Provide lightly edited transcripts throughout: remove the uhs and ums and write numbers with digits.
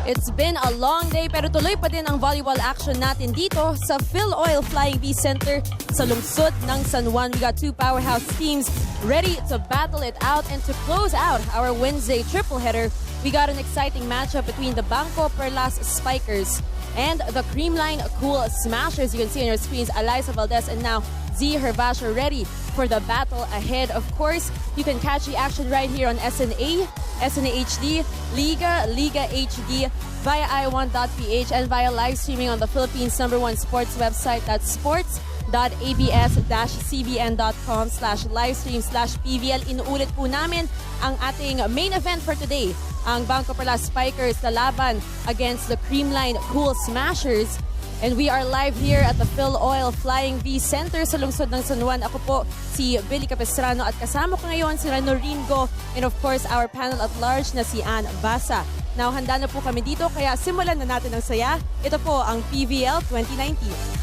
It's been a long day pero tuloy pa din ang volleyball action natin dito sa Phil Oil Flying V Center sa lungsod ng San Juan. We got two powerhouse teams ready to battle it out, and to close out our Wednesday triple header, we got an exciting matchup between the BanKo Perlas Spikers and the Creamline Cool Smashers. You can see on your screens Eliza Valdez and now Z Hervash are ready for the battle ahead. Of course, you can catch the action right here on SNA HD, Liga HD, via i1.ph, and via live streaming on the Philippines' #1 sports website. That's sports.abs-cbn.com/livestream/PVL. Inuulit po namin ang ating main event for today. Ang BanKo Perlas Spikers lalaban against the Creamline Cool Smashers. And we are live here at the Phil Oil Flying V Center sa lungsod ng San Juan. Ako po si Billy Capistrano at kasama ko ngayon si Noreen Go and of course our panel at large na si Ann Basa. Now, handa na po kami dito kaya simulan na natin ang saya. Ito po ang PVL 2019.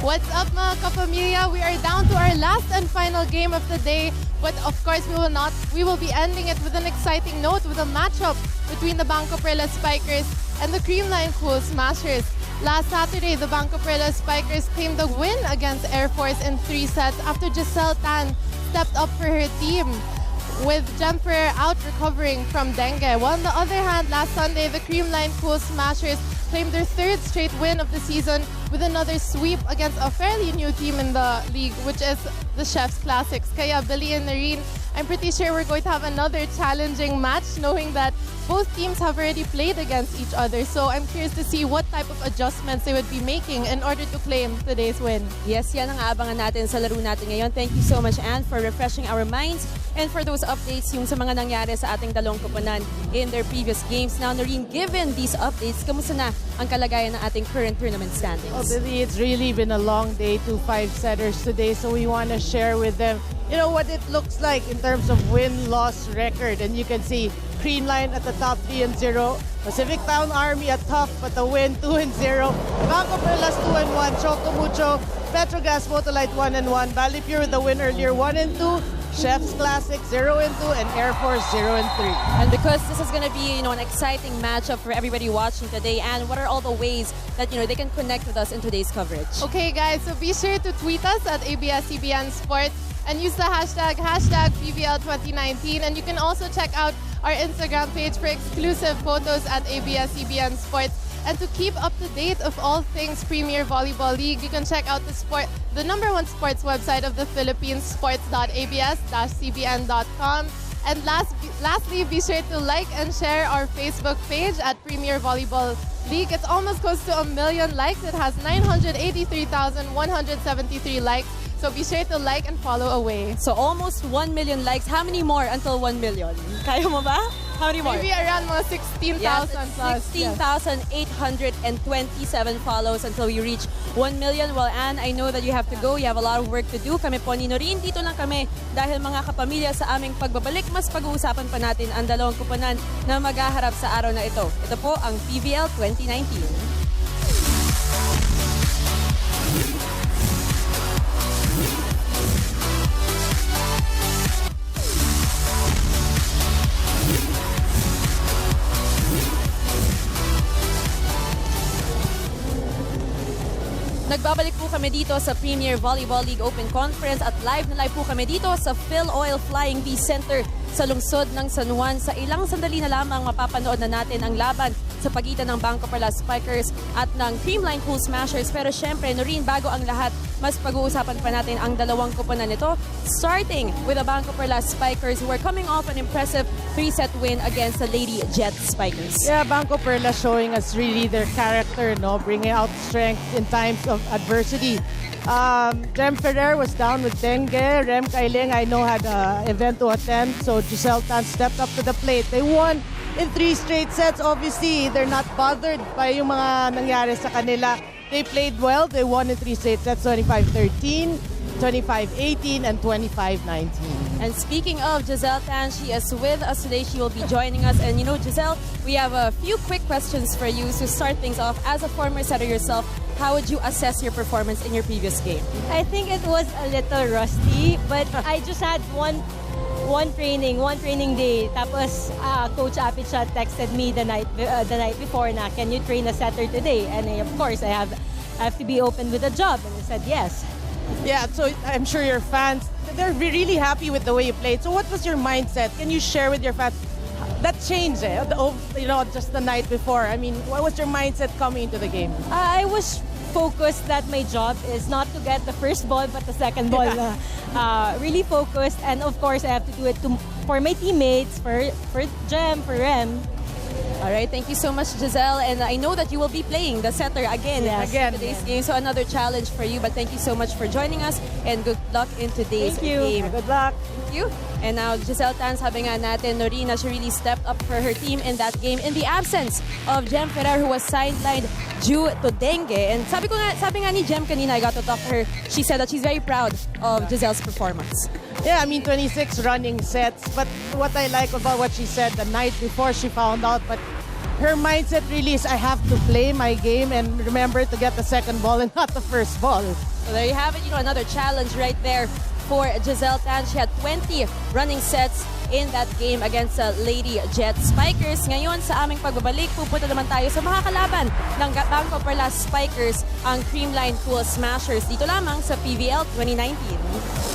What's up mga kapamilya? We are down to our last and final game of the day, but of course we will be ending it with an exciting note with a matchup between the BanKo Perlas Spikers and the Creamline Cool Smashers. Last Saturday, the BanKo Perlas Spikers claimed the win against Air Force in 3 sets after Gisele Tan stepped up for her team, with Jemper out recovering from dengue. While on the other hand, last Sunday, the Creamline Cool Smashers claimed their 3rd straight win of the season with another sweep against a fairly new team in the league, which is the Chef's Classics. Kaya Billy and Noreen, I'm pretty sure we're going to have another challenging match, knowing that both teams have already played against each other. So I'm curious to see what type of adjustments they would be making in order to claim today's win. Yes, yan ang aabangan natin sa laro natin ngayon. Thank you so much, Anne, for refreshing our minds and for those updates yung sa mga nangyari sa ating dalawang koponan in their previous games. Now, Noreen, given these updates, kamusta na ang kalagayan ng ating current tournament standings? Oh, Billy, it's really been a long day, 2 5-setters today, so we want to share with them, you know, what it looks like in terms of win-loss record. And you can see Creamline at the top 3-0, Pacific Town Army at top but the win 2-0, BanKo Perlas 2-1, Chocomucho, Petrogas Motolite 1-1, Balipure with the win earlier 1-2, Chef's Classic 0-2, and Air Force 0-3. And because this is going to be, an exciting matchup for everybody watching today, and what are all the ways that, they can connect with us in today's coverage? Okay guys, so be sure to tweet us at ABS-CBN Sports and use the hashtag PVL2019, and you can also check out our Instagram page for exclusive photos at ABS-CBN Sports. And to keep up to date of all things Premier Volleyball League, you can check out the #1 sports website of the Philippines, sports.abs-cbn.com. And lastly, be sure to like and share our Facebook page at Premier Volleyball League. It's almost close to 1 million likes. It has 983,173 likes. So be sure to like and follow away. So almost 1 million likes. How many more until 1 million? Kaya mo ba? How many more? Maybe around mga 16,000 plus. 16,827 follows until we reach 1 million. Well, Anne, I know that you have to go. You have a lot of work to do. Kami po ni Noreen, dito lang kami dahil mga kapamilya sa aming pagbabalik, mas pag-uusapan pa natin ang dalawang kuponan na maghaharap sa araw na ito. Ito po ang PVL 2019. Nagbabalik po kami dito sa Premier Volleyball League Open Conference at live na live po kami dito sa Phil Oil Flying V Center sa lungsod ng San Juan. Sa ilang sandali na lamang mapapanood na natin ang laban sa pagitan ng BanKo Perlas Spikers at ng Creamline Cool Smashers. Pero syempre, Noreen, bago ang lahat, mas pag-uusapan pa natin ang dalawang koponan nito. Starting with the BanKo Perlas Spikers who are coming off an impressive 3-set win against the Lady Jet Spikers. Yeah, BanKo Perlas showing us really their character, no, bringing out strength in times of adversity. Jem Ferrer was down with dengue. Rem Kailing, I know, had an event to attend, so Gisele Tan stepped up to the plate. They won in 3 straight sets. Obviously, they're not bothered by yung mga nangyari sa kanila. They played well. They won in 3 straight sets, 25-13, 25-18, and 25-19. And speaking of Gisele Tan, she is with us today. She will be joining us. And you know, Gisele, we have a few quick questions for you to start things off. As a former setter yourself, how would you assess your performance in your previous game? I think it was a little rusty, but I just had one training day. Tapos Coach Apichat texted me the night before na, can you train a setter today? And of course I have to be open with a job, and I said yes. Yeah, so I'm sure your fans, they're really happy with the way you played. So what was your mindset? Can you share with your fans that change, you know, just the night before? I mean, what was your mindset coming into the game? I was focused that my job is not to get the first ball but the second ball. Really focused, and of course I have to do it for my teammates, for Jem, for Rem. All right, thank you so much, Gisele. And I know that you will be playing the setter again in today's game. So another challenge for you. But thank you so much for joining us, and good luck in today's game. Good luck. Thank you. And now, Gisele Tan, sabi nga natin, Noreen, she really stepped up for her team in that game in the absence of Jem Ferrer, who was sidelined due to dengue. And sabi nga ni Jem kanina, I got to talk to her, she said that she's very proud of Gisele's performance. Yeah, I mean, 26 running sets. But what I like about what she said the night before she found out, but her mindset really is, I have to play my game and remember to get the second ball and not the first ball. So there you have it, you know, another challenge right there for Gisele Tan. She had 20 running sets in that game against Lady Jet Spikers. Ngayon sa aming pagbabalik, pupunta naman tayo sa mga kalaban ng BanKo Perlas Spikers, ang Creamline Cool Smashers. Dito lamang sa PVL 2019.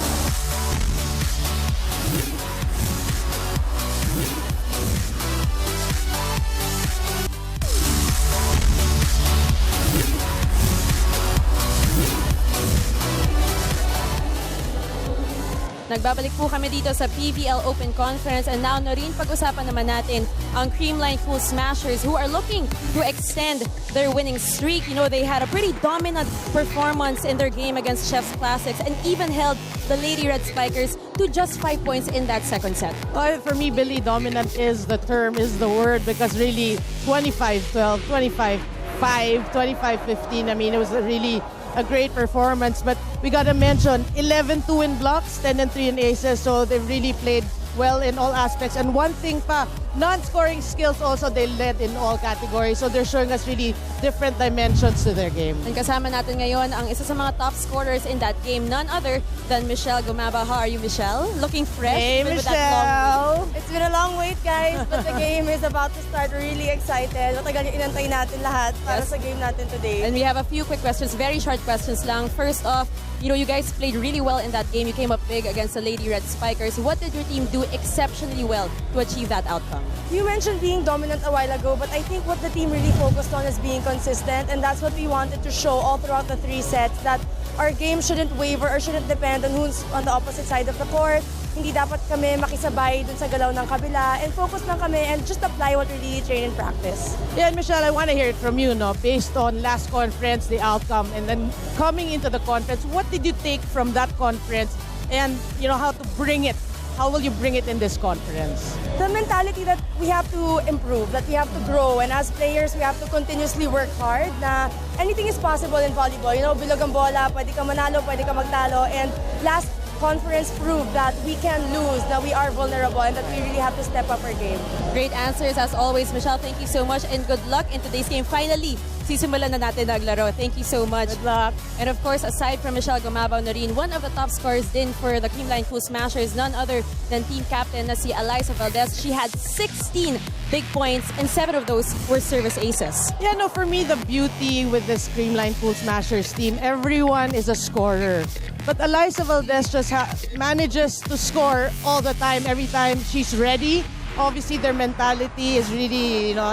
Nagbabalik po kami dito sa PVL Open Conference, and now, Noreen, pag-usapan naman natin ang Creamline Cool Smashers who are looking to extend their winning streak. You know, they had a pretty dominant performance in their game against Chef's Classics and even held the Lady Red Spikers to just 5 points in that second set. Well, for me, Billy, dominant is the term, is the word, because really 25-12, 25-5, 25-15, I mean, it was really a great performance. But we gotta mention 11-2 in blocks, 10-3 in aces, so they really played well in all aspects. And one thing pa, non-scoring skills also, they led in all categories, so they're showing us really different dimensions to their game. And kasama natin ngayon ang isa sa mga top scorers in that game, none other than Michelle Gumabao. How are you, Michelle? Looking fresh. Hey, with that long Michelle! It's been a long wait, guys, but the game is about to start. Really excited. Matagal yung inantay natin lahat para sa game natin today. And we have a few quick questions, very short questions lang. First off, you know, you guys played really well in that game. You came up big against the Lady Red Spikers. What did your team do exceptionally well to achieve that outcome? You mentioned being dominant a while ago, but I think what the team really focused on is being consistent, and that's what we wanted to show all throughout the 3 sets, that our game shouldn't waver or shouldn't depend on who's on the opposite side of the court. Hindi dapat kami makisabay dun sa galaw ng kabila, and focus lang kami and just apply what we really train in practice. Yeah, and Michelle, I want to hear it from you, no? Based on last conference, the outcome, and then coming into the conference, what did you take from that conference, and you know, how to bring it? How will you bring it in this conference? The mentality that we have to improve, that we have to grow, and as players, we have to continuously work hard na anything is possible in volleyball. You know, bilog ang bola, pwede ka manalo, pwede ka magtalo, and last conference proved that we can lose, that we are vulnerable, and that we really have to step up our game. Great answers as always, Michelle. Thank you so much, and good luck in today's game. Finally, sisimulan na natin naglaro. Thank you so much. Good luck. And of course, aside from Michelle Gumabao, Noreen, one of the top scorers din for the Creamline Cool Smashers, none other than team captain na si Eliza Valdez. She had 16 big points, and 7 of those were service aces. Yeah, no, for me, the beauty with this Creamline Cool Smashers team, everyone is a scorer. But Eliza Valdez just manages to score all the time, every time she's ready. Obviously, their mentality is really, you know,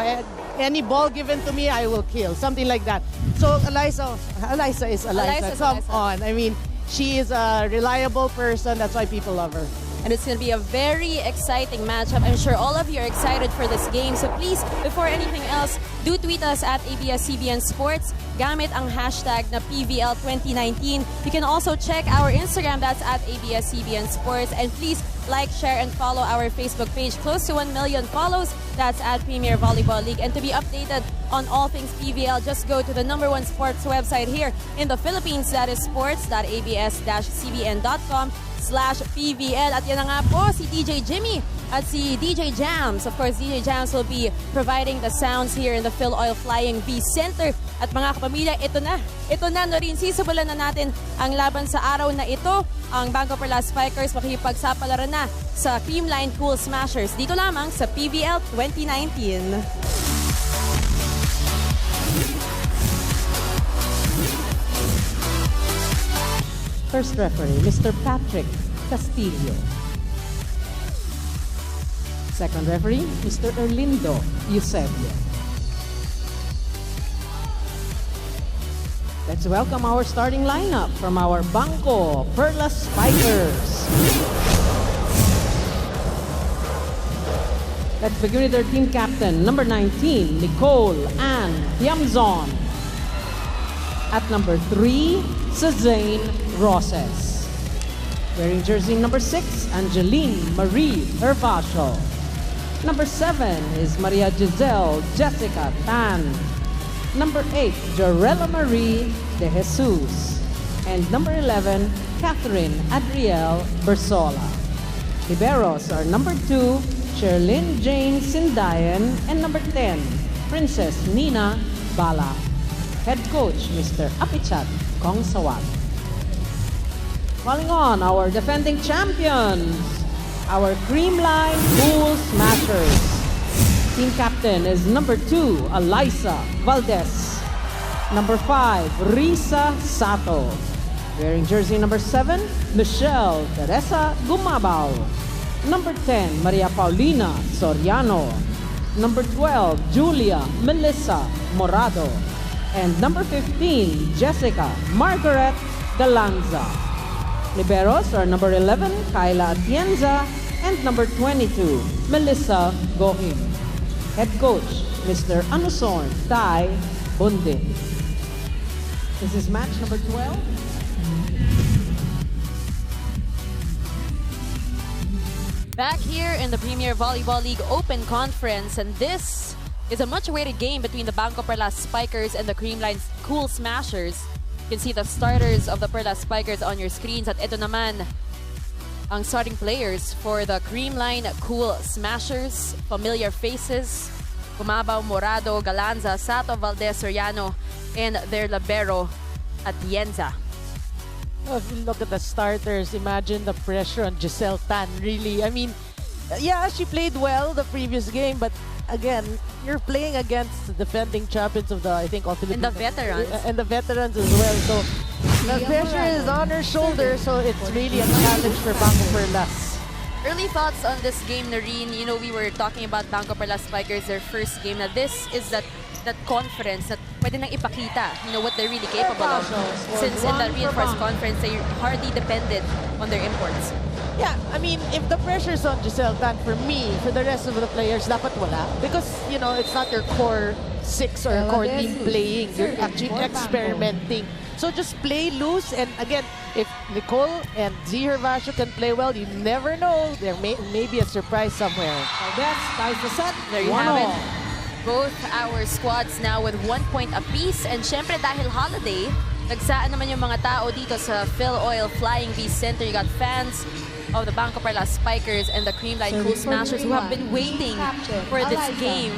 any ball given to me, I will kill. Something like that. So Alyssa is Alyssa. Come on. I mean, she is a reliable person. That's why people love her. And it's going to be a very exciting matchup. I'm sure all of you are excited for this game. So please, before anything else, do tweet us at ABS-CBN Sports. Gamit ang hashtag na PVL2019. You can also check our Instagram. That's at ABS-CBN Sports. And please like, share, and follow our Facebook page. Close to 1 million follows. That's at Premier Volleyball League. And to be updated on all things PVL, just go to the #1 sports website here in the Philippines. That is sports.abs-cbn.com/PVL. At yan na nga po, si DJ Jimmy at si DJ Jams. Of course, DJ Jams will be providing the sounds here in the Phil Oil Flying V Center. At mga kapamilya, ito na rin. Sisimulan na natin ang laban sa araw na ito. Ang BanKo Perlas Spikers makikipagsapalaran na sa Creamline Cool Smashers. Dito lamang sa PVL 2019. First referee, Mr. Patrick Castillo. Second referee, Mr. Erlindo Eusebio. Let's welcome our starting lineup from our BanKo Perlas Spikers. Let's begin with their team captain, number 19, Nicole Ann Tiamzon. At number 3, Suzanne Roses. Wearing jersey number 6, Angeline Marie Hervasio. Number 7 is Maria Gisele Jessica Tan. Number 8, Jorella Marie De Jesus. And number 11, Catherine Adrielle Bersola. Liberos are number 2, Sherlyn Jane Sindayan, and number 10, Princess Nina Bala. Head coach, Mr. Apichat Kongsawat. Calling on our defending champions, our Creamline Cool Smashers. Team captain is number 2, Alyssa Valdez. Number 5, Risa Sato. Wearing jersey number 7, Michelle Gumabao. Number 10, Maria Paulina Soriano. Number 12, Julia Melissa Morado. And number 15, Jessica Margaret Galanza. Liberos are number 11, Kyla Atienza, and number 22, Melissa Gohim. Head coach, Mr. Anusorn Tai Bundin. This is match number 12. Back here in the Premier Volleyball League Open Conference, and this is a much-awaited game between the BanKo Perlas Spikers and the Creamline Cool Smashers. You can see the starters of the Perlas Spikers on your screens. At ito naman ang starting players for the Creamline Cool Smashers. Familiar faces: Gumabao, Morado, Galanza, Sato, Valdez, Soriano, and their libero, Atienza. Oh, if you look at the starters, imagine the pressure on Gisele Tan. Really, I mean, yeah, she played well the previous game, but again, you're playing against the defending champions of the, I think, all Philippines. And the veterans. And the veterans as well. So the pressure is on her shoulder, so it's really a challenge for BanKo Perlas. Early thoughts on this game, Noreen. You know, we were talking about BanKo Perlas Spikers, their first game. Now, this is that confidence that pwede nang ipakita, you know, what they're really capable of. Since in the reinforced conference, they hardly depended on their imports. Yeah, I mean, if the pressure's on Gisele Tan, for me, for the rest of the players, dapat wala. Because, you know, it's not your core 6 or core team playing. You're actually experimenting. So just play loose. And again, if Nicole and Z Hervasio can play well, you never know. There may be a surprise somewhere. Valdez ties the set. There you have it. Both our squads now with 1 point apiece. And syempre dahil holiday, nagsaan naman yung mga tao dito sa Phil Oil Flying V Center. You got fans of the BanKo Perlas Spikers and the Creamline Cool Smashers who have been waiting for this game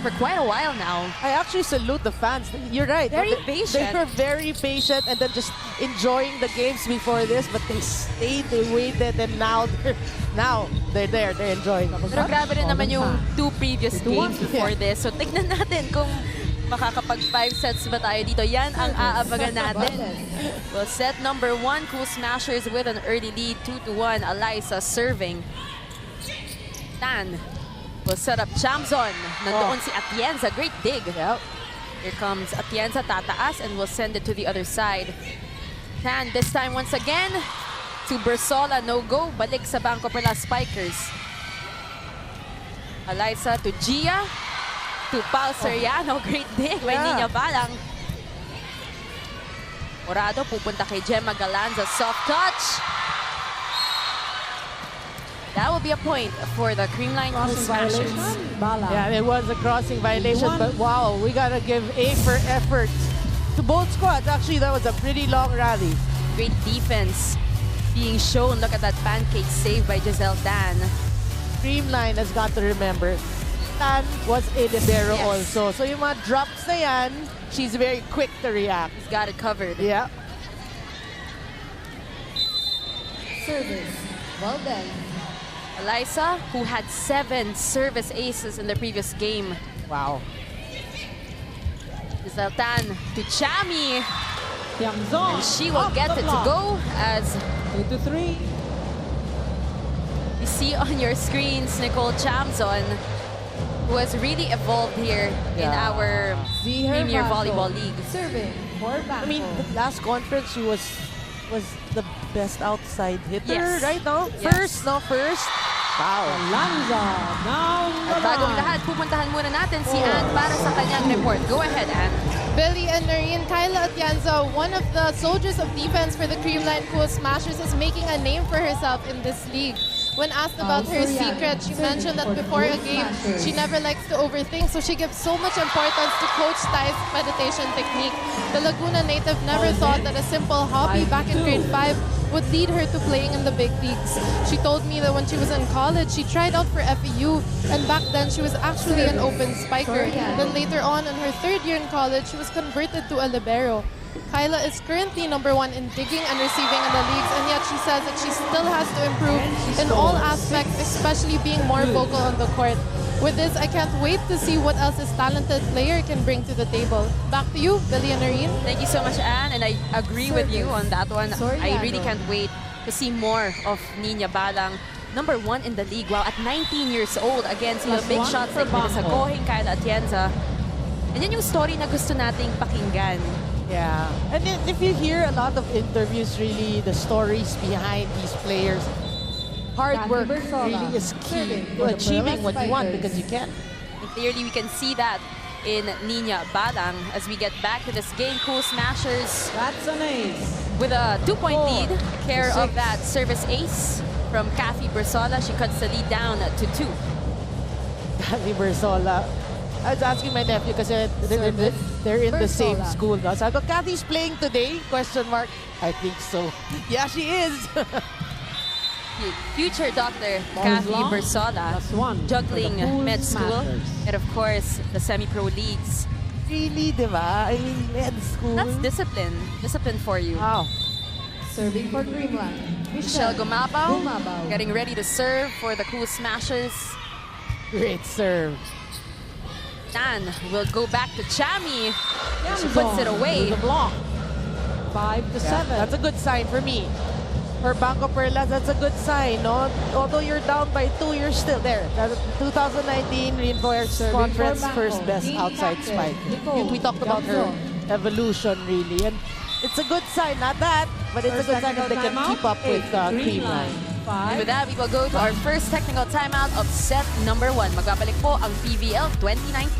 for quite a while now. I actually salute the fans. You're right. Very patient. They were very patient and then just enjoying the games before this, but they stayed, they waited, and now they're there, they're enjoying. Pero grabe rin naman yung 2 previous games before this. So tignan natin kung makakapag 5 sets ba tayo dito. Yan ang aabagan natin. Well, set number 1, Cool Smashers with an early lead, 2-1. Alyssa serving. Tan. will set up Chamzon. Nandoon si Atienza. Great dig. Yep. Here comes Atienza, tataas, and will send it to the other side. Tan this time once again to Bersola, no go. Balik sa BanKo Perlas Spikers. Alyssa to Gia, to Pal Soriano. Great dig by Nina Balang. Morado pupunta kay Gemma Galanza, soft touch. That will be a point for the Creamline Crossing Smashers. violation. Bala. Yeah, it was a crossing violation, One. but wow, we gotta give A for effort to both squads. Actually, that was a pretty long rally. Great defense being shown. Look at that pancake save by Gisele Tan. Creamline has got to remember, Tan was a libero Yes. also. So yung mga drops na yan, she's very quick to react. He's got it covered. Yeah. Service. Well done. Alyssa, who had 7 service aces in the previous game. Wow. Gisele Tan to Chami. Tiamzon. And she will off get the it to block. go as 2-3. you see on your screens Nicole Chamzon, who has really evolved here in Yeah. our Ziher Premier Bato. Volleyball League. Serving for BanKo. I mean, the last conference, she was the best outside hitter, Yes. right? No? Yes. First. Wow. Lanza. Now At bagong lahat, pupuntahan muna natin si Ann para sa kanyang report. Go ahead, Ann. Billy and Noreen, Kyla Atienza, one of the soldiers of defense for the Creamline Cool Smashers, is making a name for herself in this league. When asked about her secret, she mentioned that before a game, she never likes to overthink, so she gives so much importance to Coach Ty's meditation technique. The Laguna native never thought that a simple hobby back in grade 5 would lead her to playing in the big leagues. She told me that when she was in college, she tried out for FEU, and back then she was actually an open spiker. Then later on, in her 3rd year in college, she was converted to a libero. Kyla is currently #1 in digging and receiving in the leagues, and yet she says that she still has to improve in all aspects, especially being more vocal on the court. With this, I can't wait to see what else this talented player can bring to the table. Back to you, Billy and Noreen. Thank you so much, Ann, and I agree with you on that one. I really can't wait to see more of Nina Balang. #1 in the league, wow, at 19 years old against Plus big one shots for like Melissa BanKo. Kohing, Kyla Atienza. And yan yung story na gusto nating pakinggan. Yeah. And then if you hear a lot of interviews, really, the stories behind these players, hard work really is key to achieving what you want, because you can. And clearly, we can see that in Nina Balang as we get back to this game. Cool Smashers That's an ace. with a 2-point 4 lead. Care to of 6. that service ace from Kathy Bersola. She cuts the lead down to 2. Kathy Bersola. I was asking my nephew kasi they're in the same Bersola. school. No? So I go, Kathy's playing today? Question mark. I think so. Yeah, she is. Future Dr. Ball is Kathy long. Bersola, +1 juggling for the Cool med school Smashers. and of course the semi-pro leagues. Really, di ba? I mean, med school. That's discipline. Discipline for you. Wow. Serving for Creamline. Michelle Gumabao Gumabao. getting ready to serve for the Cool Smashers. Great serve. Tan will go back to Chami. She Tiamzon puts it away. with the block. 5-7. That's a good sign for me. For BanKo Perlas, that's a good sign, no? Although you're down by 2, you're still there. That's 2019 Reinforced Serving Conference for BanKo. first best Team outside captain, spike. Nicole We talked about her Gumabao. evolution, really. And it's a good sign, not that, but it's a good sign if they can keep up with Creamline. And with that, we will go to our first technical timeout of set number 1. Magbabalik po ang PVL 2019.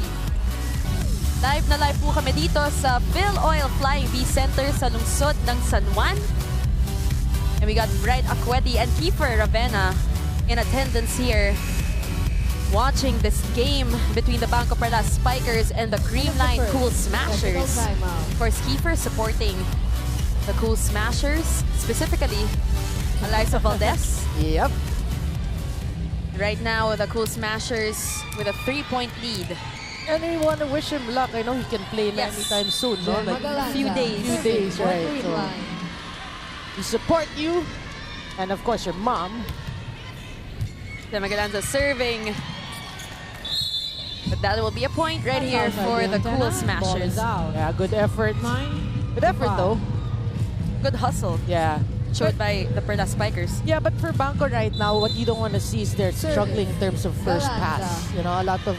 Live na live po kami dito sa Phil Oil Flying V Center sa lungsod ng San Juan. And we got Bright Aquedi and Kiefer Ravenna in attendance here, watching this game between the BanKo Perlas Spikers and the Creamline Cool Smashers. Of course, Kiefer supporting the Cool Smashers, specifically Alyssa Valdez. Yep. Right now, the Cool Smashers with a 3-point lead. And we want to wish him luck. I know he can play Yes. anytime soon, no? Like, Magalanza. few days. Few days, For right. So, Creamline. we support you. And of course, your mom. Magalanza serving. But that will be a point right here Outside for the antenna. Cool Ball Smashers. is out. Yeah, good effort. 9. Good effort, though. Good hustle. Yeah. showed by the Perlas Spikers. Yeah, but for BanKo right now, what you don't want to see is they're struggling in terms of first pass. You know, a lot of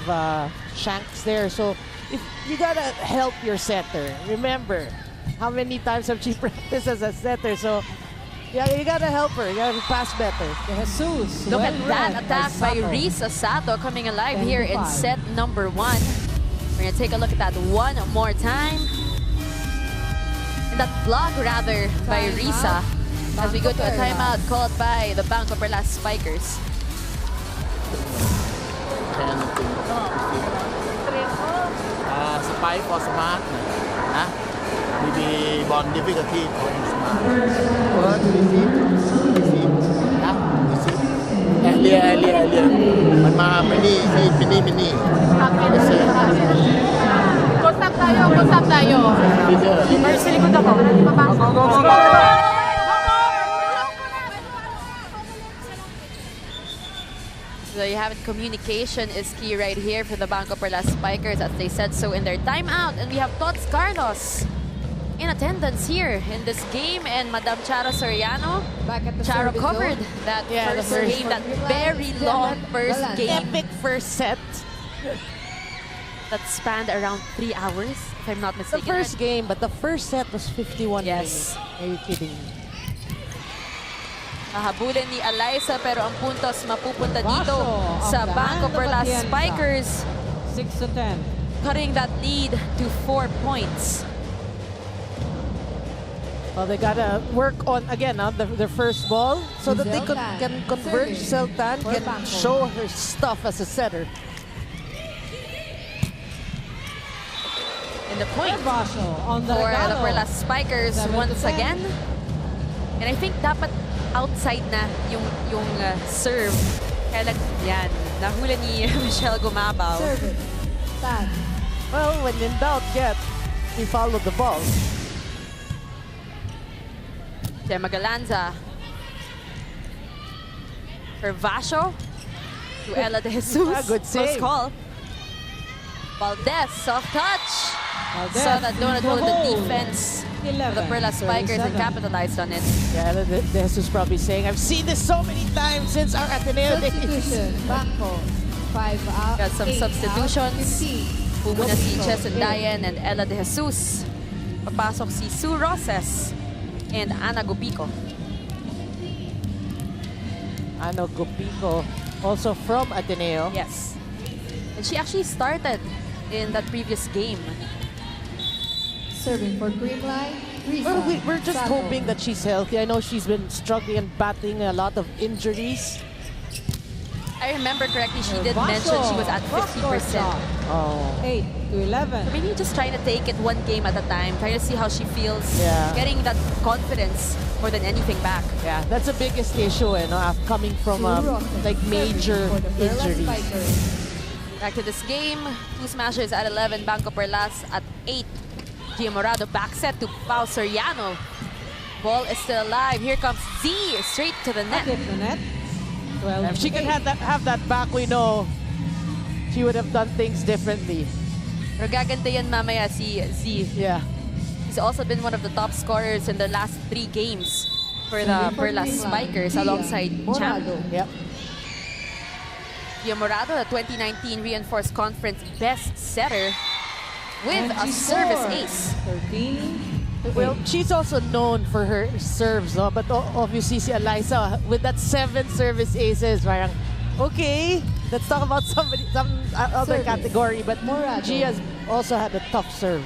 shanks there. So if you gotta help your setter. Remember, how many times have she practiced as a setter? So yeah, you gotta help her. You gotta pass better. De Jesus. Look at well that read attack by Sato. Risa Sato coming alive 10 here to in 5. set number 1. We're gonna take a look at that one more time. And that block rather by Timeout. Risa as we go to a BanKo timeout Perlas. called by the BanKo Perlas Spikers. Spike for smart นะ maybe bond difficulty for smart first receive นะ receive earlier มันมาไม่นี่มินี่ Kusap tayo. leader Sa likod ako. So you have it, communication is key right here for the BanKo Perlas Spikers as they said so in their timeout. And we have Tots Carlos in attendance here in this game, and Madam Charo Soriano. Back at the Charo service covered zone. that Yeah, the first first game, that one. very long first Balance. game Epic first set. that spanned around 3 hours, if I'm not The mistaken. first game, but the first set was 51 Yes. minutes. Are you kidding me? Hahabulin ni Alyssa pero ang puntos mapupunta dito Vaso sa of the BanKo hand of Perlas Atienza. Spikers, 6 to 10. cutting that lead to 4 points. Well, they gotta work on again their first ball so that they Gisele Tan. can convert. Serving Gisele Tan for can BanKo. show her stuff as a setter. And the point Vaso on the for the regalo. Perlas Spikers 7 to once 10. again. And I think dapat outside na yung serve. Kaya yan, nahula ni Michelle Gumabao. Service. Tan. Well, when in doubt, we follow the ball. Gemma Galanza. For Vasho. To Ella De Jesus. Good Close save. call. Valdez, soft touch. Valdez Saw that donut hole in the hole. defense. 11, The Perlas Spikers and 37. capitalized on it. Yeah, this is probably saying, I've seen this so many times since our Ateneo days. Substitution. BanKo. 5 out. Got some 8 substitutions. Out, 15. Pumuna si Gopiko. Chess and Diane and Ella De Jesus. Papasok si Sue Roses and Ana Gupiko. Ano Gupiko, also from Ateneo. Yes. And she actually started in that previous game. Serving for Creamline. Risa. Well, we're just Sato. hoping that she's healthy. I know she's been struggling and battling a lot of injuries. I remember correctly, she did Vaso. mention she was at Cross-court 50%. shot. Oh. 8 to 11. Maybe just trying to take it one game at a time, trying to see how she feels, Yeah. getting that confidence more than anything back. Yeah, that's the biggest issue, coming from Roses. like major Serving for the Perlas injuries. Spikers. Back to this game, two smashers at 11, BanKo Perlas at 8. Gia Morado back set to Pao Soriano. Ball is still alive. Here comes Z straight to the net. Hit the net. 12 If she can have that back, we know she would have done things differently. Pero gaganda yan mamaya si Z. Yeah. He's also been one of the top scorers in the last 3 games for the Serving for Perlas Creamline. Spikers Gia alongside Champ. Morado. Yep. Gia Morado, the 2019 Reinforced Conference best setter with a 24. service ace. 13. Well, she's also known for her serves, no? But obviously si Alyssa with that 7 service aces, parang okay, let's talk about some other Service. category. But Morado. Gia's also had a tough serve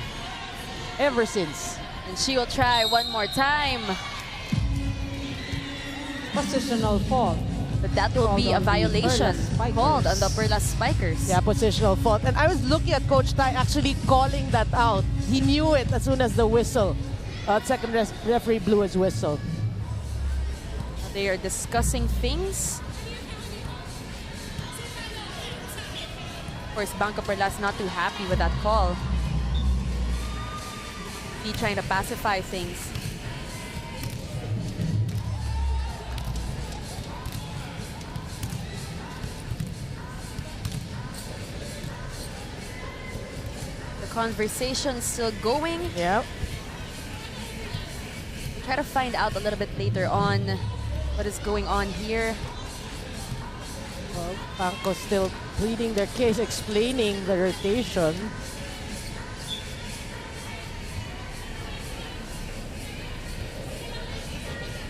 ever since. And she will try one more time. Positional fault. But that will be a Called on the violation Perlas Spikers. called on the Perlas Spikers. Yeah, positional fault. And I was looking at Coach Tai actually calling that out. He knew it as soon as the whistle. Second referee blew his whistle. They are discussing things. Of course, BanKo Perlas not too happy with that call. He trying to pacify things. The conversation's still going. Yep. try to find out a little bit later on what is going on here. Well, BanKo still pleading their case, explaining the rotation.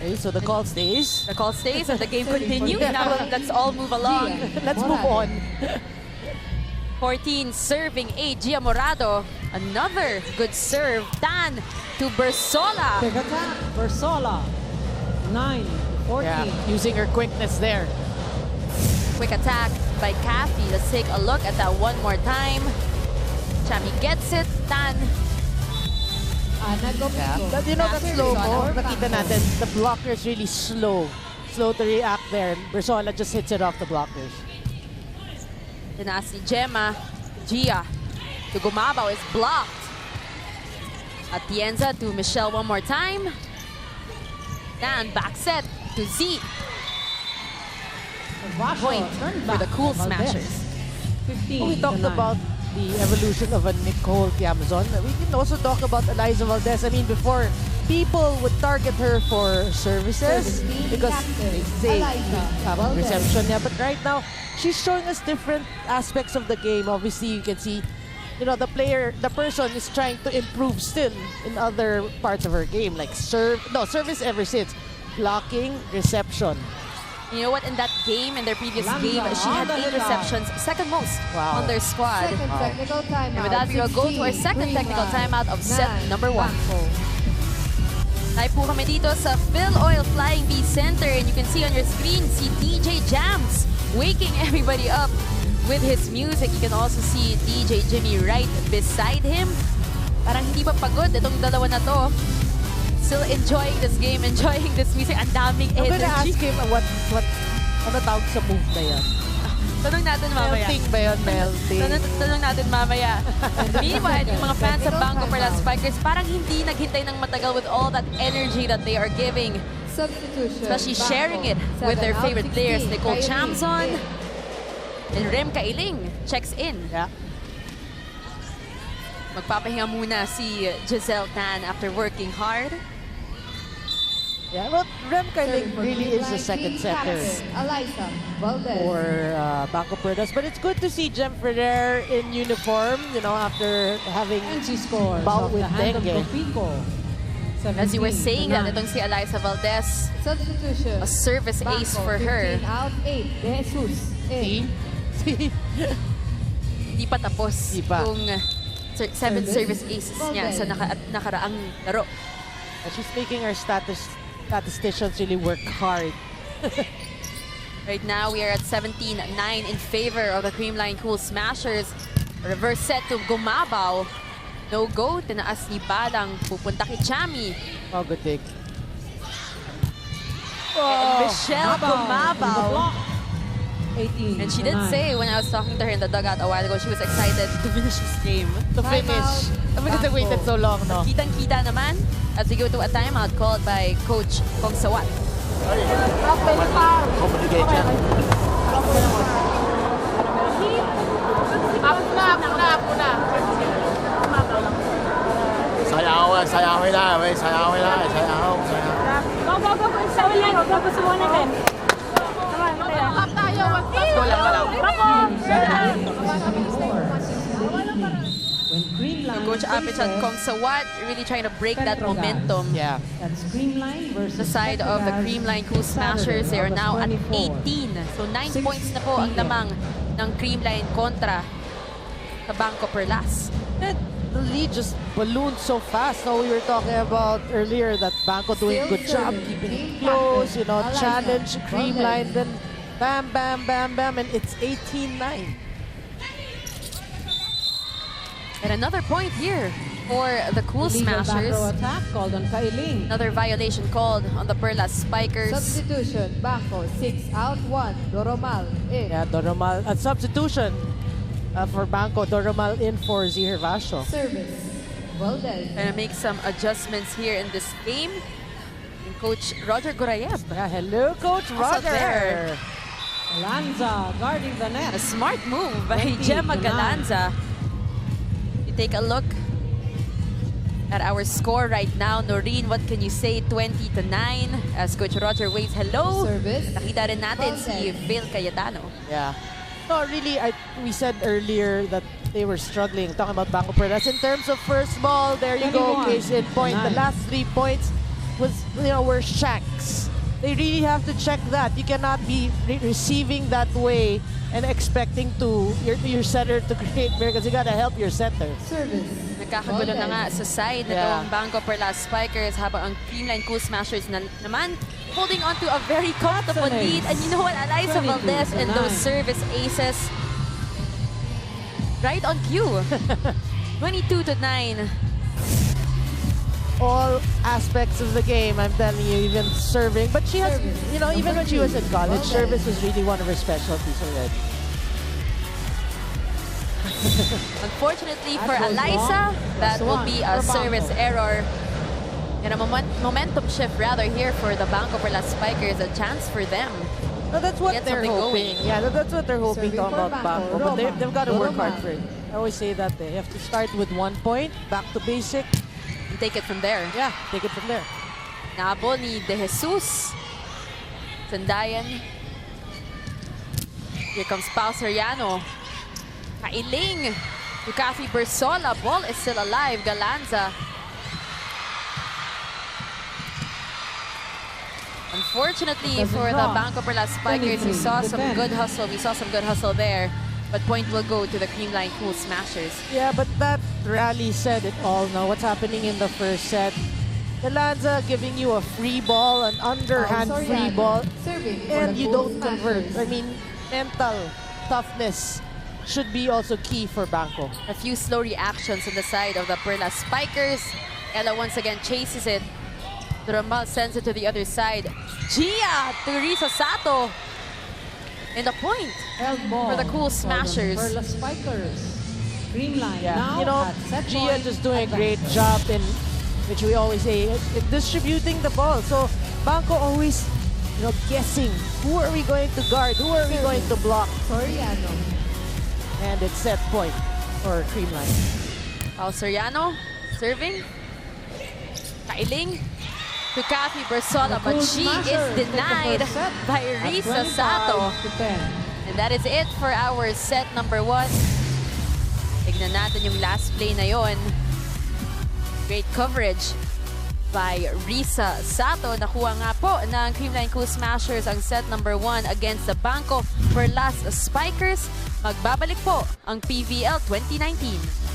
Okay, so the call stays. The call stays and the game continues. Now let's all move along. Let's move on. 14 serving 8, Gia Morado. Another good serve. Tan to Bersola. Big attack. Bersola. 9-14. Yeah, using her quickness there. Quick attack by Kathy. Let's take a look at that one more time. Chami gets it. Tan. But you know that slow-mo, nakita natin, the blockers really slow to react there. Bersola just hits it off the blockers. Tinaas ni Gemma. Gia to Gumabao is blocked. Atienza to Michelle one more time. Tan back set to Z. Point for the Cool Smashers. 15. We talked about the evolution of a Nicole Tiamzon. We can also talk about Eliza Valdez. I mean, before, people would target her for services because they say reception. Yeah, but right now, she's showing us different aspects of the game. Obviously, you can see, you know, the person is trying to improve still in other parts of her game, like service ever since, blocking, reception. You know what? In that game, in their previous game, she had 8 receptions, second most on their squad. Second technical timeout. And with that, we will go to our second technical timeout of set number 1. Tayo po kami dito sa Phil Oil Flying V Center, and you can see on your screen si DJ Jams waking everybody up with his music. You can also see DJ Jimmy right beside him. Parang hindi pa pagod itong dalawa na to. Still enjoying this game, enjoying this music. Ang daming energy. I'm gonna ask him what ano tawag sa move na yan? Tanong natin mamaya. Melting ba yun? Melting. Tanong natin mamaya. Meanwhile, yung mga fans of BanKo Perlas Spikers parang hindi naghintay ng matagal with all that energy that they are giving. Substitution. Especially sharing it with their favorite players. Nicole Chamzon and Rem Kailing checks in. Yeah. Magpapahinga muna si Gisele Tan after working hard. Yeah, but Rem Kailing really is the second setter for BanKo Perlas. But it's good to see Jem Ferrer in uniform, you know, after having And she scores bout off with the hand of dengue. Copico. As you were saying that, 17-9. itong si Eliza Valdez, Substitution. a service ace for her. 15 out, 8. De Jesus. See? Hindi pa tapos Hindi pa. yung 7 service aces niya sa nakaraang laro. And she's making her statisticians really work hard. Right now, we are at 17-9 in favor of the Creamline Cool Smashers. Reverse set to Gumabao. No go. Tinaas ni Balang. Pupunta kay Chami. Oh, good take. And Michelle Gumabao. 18. And she did say when I was talking to her in the dugout a while ago, she was excited to finish this game. To finish. Because they waited so long, no? Kitang-kita naman as we go to a timeout called by Coach Kong Sawat. Communication. Sayawin na. When Creamline Coach Apichat faces Kong Sawat really trying to break that Petrogas. momentum. Yeah. That's Creamline versus The side of the Petrogas. Creamline Cool Smashers, they are now at 18. So 9 6 points na po ang p.m. lamang ng Creamline kontra sa BanKo Perlas. And the lead just ballooned so fast. So we were talking about earlier that BanKo doing a good job keeping it close, you know, challenge Creamline, then bam, bam, bam, bam, and it's 18-9. And another point here for the Cool Illegal back row Smashers. attack called on Kailing. Another violation called on the Perlas Spikers. Substitution. BanKo. 6 out, 1. Doromal. In. Yeah, Doromal. At substitution for BanKo, Doromal in for Zihir Vasho. Service. Valdez. Trying to make some adjustments here in this game. And Coach Roger Gorayev. Yeah, hello, Coach Also Roger. there. Galanza guarding the net. A smart move by 20 Gemma to 9. Galanza. You take a look at our score right now. Noreen, what can you say? 20-9 as Coach Roger waves hello. Service. Nakita rin natin si Content. Phil Cayetano. Yeah. No, really, we said earlier that they were struggling. Talking about BanKo Perlas. In terms of first ball, there you go, 21, case in point. The 9. last 3 points were shacks. They really have to check that. You cannot be receiving that way and expecting your setter to create miracles. You gotta help your setter. Service. Nagkakagulo na nga sa side na Yeah. itong BanKo Perlas Spikers habang ang Creamline Cool Smashers naman holding on to a very comfortable That's an lead. ace. And you know what? Eliza 22 Valdez to and those 9. service aces right on cue. 22-9. All aspects of the game, I'm telling you, even serving. But she has, Service. even when she was in college, Well service was really one of her specialties already. Unfortunately for That goes Eliza, wrong. that Plus will one be a for service BanKo. error. And a momentum shift rather here for the BanKo Perlas Spikers, a chance for them. No, that's what Get they're something hoping. going. Yeah, that's what they're hoping Serving talking for about BanKo. BanKo. But they've got to work hard Roma. for it. I always say that they have to start with 1 point, back to basic. And take it from there. Yeah, take it from there. Nabo ni De Jesus. Sandayan. Here comes Pao Soriano. Kailing. To Kathy Bersola. Ball is still alive. Galanza. Unfortunately Doesn't for the cross. BanKo Perlas Spikers, we 23 saw to some 10. good hustle. We saw some good hustle there. But point will go to the Creamline Cool Smashers. Yeah, but that rally said it all now. What's happening in the first set? Galanza giving you a free ball, an underhand Sorry, free Ano. ball, Serving for and the you Cool don't convert. Smashers. I mean, mental toughness should be also key for BanKo. A few slow reactions on the side of the Perlas Spikers. Ella once again chases it. Ramal sends it to the other side. Gia to Risa Sato. And the point Elbow for the Cool for the Smashers. Perlas Spikers. Creamline Yeah, now at set Gia point just doing a advance. great job in, which we always say, distributing the ball. So BanKo always, guessing who are we going to guard, who are we going to block, Soriano. and it's set point for Creamline. Pao Soriano serving. Kailing to Kathy Bersola, but Cool she is Smashers take the denied first set by at Risa Sato. 25-10. And that is it for our set number 1. Tignan natin yung last play na yon. Great coverage by Risa Sato. Nakuha nga po ng Creamline Cool Smashers ang set number 1 against the BanKo Perlas Spikers. Magbabalik po ang PVL 2019.